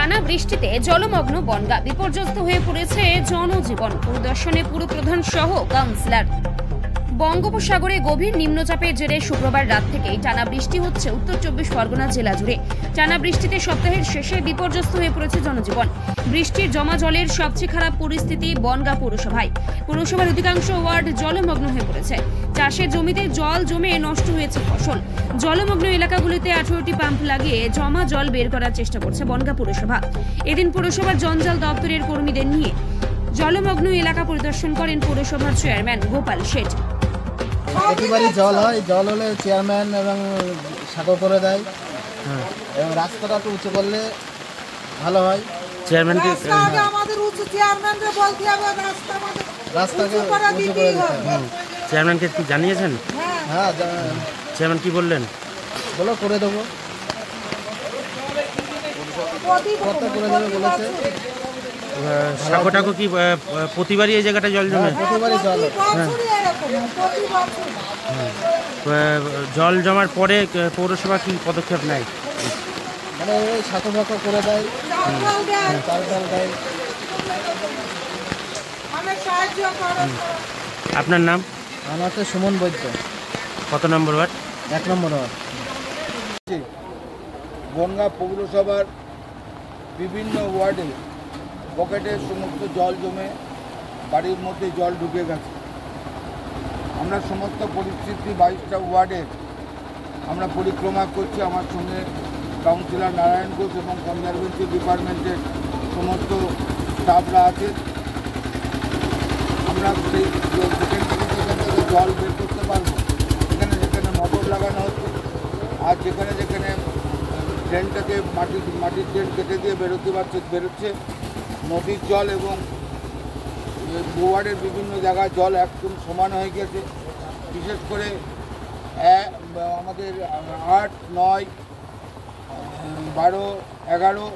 টানা বৃষ্টিতে জলমগ্ন বনগাঁ, বিপর্যস্ত হয়ে পড়েছে জনজীবন। পরিদর্শনে পুরপ্রধান সহ কাউন্সিলর। বঙ্গোপসাগরে গভীর নিম্নচাপের জেরে শুক্রবার রাত থেকেই টানা বৃষ্টি হচ্ছে উত্তর 24 পরগনা জেলা জুড়ে। টানা বৃষ্টিতে সপ্তাহের শেষে বিপর্যস্ত হয়ে পড়েছে জনজীবন। বৃষ্টির জমা জলের সবচেয়ে খারাপ পরিস্থিতি বনগাঁ পৌরসভায়। পৌরসভার অধিকাংশ ওয়ার্ড জলমগ্ন হয়ে পড়েছে। চাষের জমিতে জল জমে নষ্ট হয়েছে ফসল। জলমগ্ন এলাকাগুলিতে 18টি পাম্প লাগিয়ে জমা জল বের করার চেষ্টা করছে বনগাঁ পৌরসভা। এদিন পৌরসভার জঞ্জাল দপ্তরের কর্মীদের নিয়ে জলমগ্ন এলাকা পরিদর্শন করেন পৌরসভার চেয়ারম্যান গোপাল শেঠ। প্রতিবারই জল হয়, জল হলে চেয়ারম্যান এবং সাঁকো করে দেয় এবং রাস্তাটা একটু উঁচু করলে ভালো হয়। চেয়ারম্যানকে আমাদের উঁচু চেয়ারম্যানকে বলতে হবে রাস্তাকে উঁচু করে দিতে হবে। চেয়ারম্যানকে কি জানিয়েছেন? হ্যাঁ, চেয়ারম্যান কি বললেন? বলো করে দেবো, করে দেবে বলেছে। সাঁকোটাকো কি প্রতিবারই এই জায়গাটা জল জমে? প্রতিবারই জল জল জমার পরে পৌরসভা কি পদক্ষেপ নেয়? মানে ওই সাঁকো ফাঁকো করে দেয়, চাল দেয়। আপনার নাম? আমার হচ্ছে সুমন বৈদ্য। কত নম্বর ওয়ার্ড? 1 নম্বর ওয়ার্ড। বনগাঁ পৌরসভার বিভিন্ন ওয়ার্ডে পকেটের সমস্ত জল জমে বাড়ির মধ্যে জল ঢুকে গেছে। আমরা সমস্ত পরিস্থিতি 22টা ওয়ার্ডে আমরা পরিক্রমা করছি। আমার সঙ্গে কাউন্সিলর নারায়ণ ঘোষ এবং কনজারভেন্সি ডিপার্টমেন্টের সমস্ত স্টাফরা আছে। আমরা সেই যেখান থেকে জল বের করতে পারবো সেখানে যেখানে মোটর লাগানো হচ্ছে, আর যেখানে যেখানে ড্রেনটাকে মাটির ড্রেন কেটে দিয়ে বেরোচ্ছে নদীর জল এবং ওয়ার্ডের বিভিন্ন জায়গায় জল একদম সমান হয়ে গেছে। বিশেষ করে আমাদের 8, 9, 12, 11,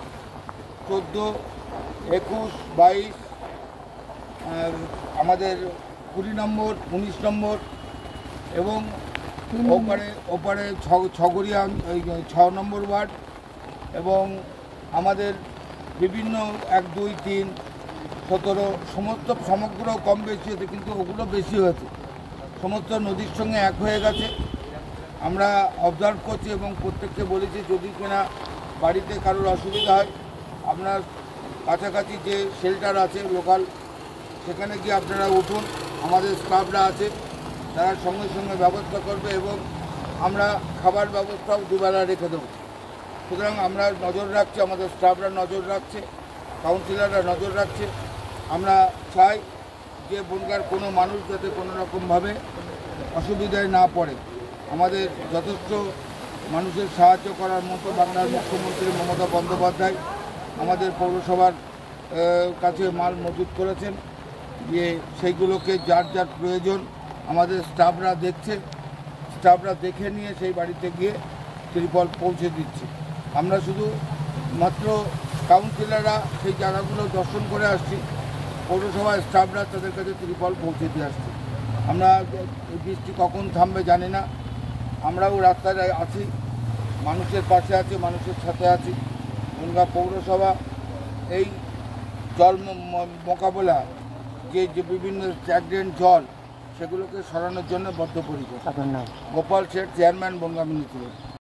14, 21, 22, আমাদের 20 নম্বর, 19 নম্বর এবং ওপারে ছগড়িয়া 6 নম্বর ওয়ার্ড এবং আমাদের বিভিন্ন 1, 2, 3, 17 সমগ্র কম বেশি হয়েছে, কিন্তু ওগুলো বেশি হয়েছে। সমস্ত নদীর সঙ্গে এক হয়ে গেছে। আমরা অবজার্ভ করছি এবং প্রত্যেককে বলেছি যদি কিনা বাড়িতে কারোর অসুবিধা হয় আপনার কাছাকাছি যে শেল্টার আছে লোকাল, সেখানে গিয়ে আপনারা উঠুন। আমাদের স্টাফরা আছে, তারা সঙ্গে সঙ্গে ব্যবস্থা করবে এবং আমরা খাবার ব্যবস্থাও দুবেলা রেখে দেবো। সুতরাং আমরা নজর রাখছি, আমাদের স্টাফরা নজর রাখছে, কাউন্সিলররা নজর রাখছে। আমরা চাই যে বনগাঁর কোনো মানুষ যাতে কোনো রকমভাবে অসুবিধায় না পড়ে। আমাদের যথেষ্ট মানুষের সাহায্য করার মতো বাংলার মুখ্যমন্ত্রী মমতা বন্দ্যোপাধ্যায় আমাদের পৌরসভার কাছে মাল মজুত করেছেন, যে সেইগুলোকে যার যার প্রয়োজন আমাদের স্টাফরা দেখছে। স্টাফরা দেখে নিয়ে সেই বাড়িতে গিয়ে ত্রিপল পৌঁছে দিচ্ছে। আমরা শুধু মাত্র কাউন্সিলররা সেই জায়গাগুলো দর্শন করে আসছি, পৌরসভার স্টাফরা তাদের কাছে ত্রিপল পৌঁছে দিয়ে আসছি। আমরা বৃষ্টি কখন থামবে জানি না, আমরাও রাস্তায় আছি, মানুষের পাশে আছি, মানুষের সাথে আছি। বনগাঁ পৌরসভা এই জল মোকাবেলা যে বিভিন্ন স্ট্যাগনেন্ট জল সেগুলোকে সরানোর জন্য বদ্ধপরিকর। আপনার নাম? Gopal Sheth, chairman Bongaon municipality.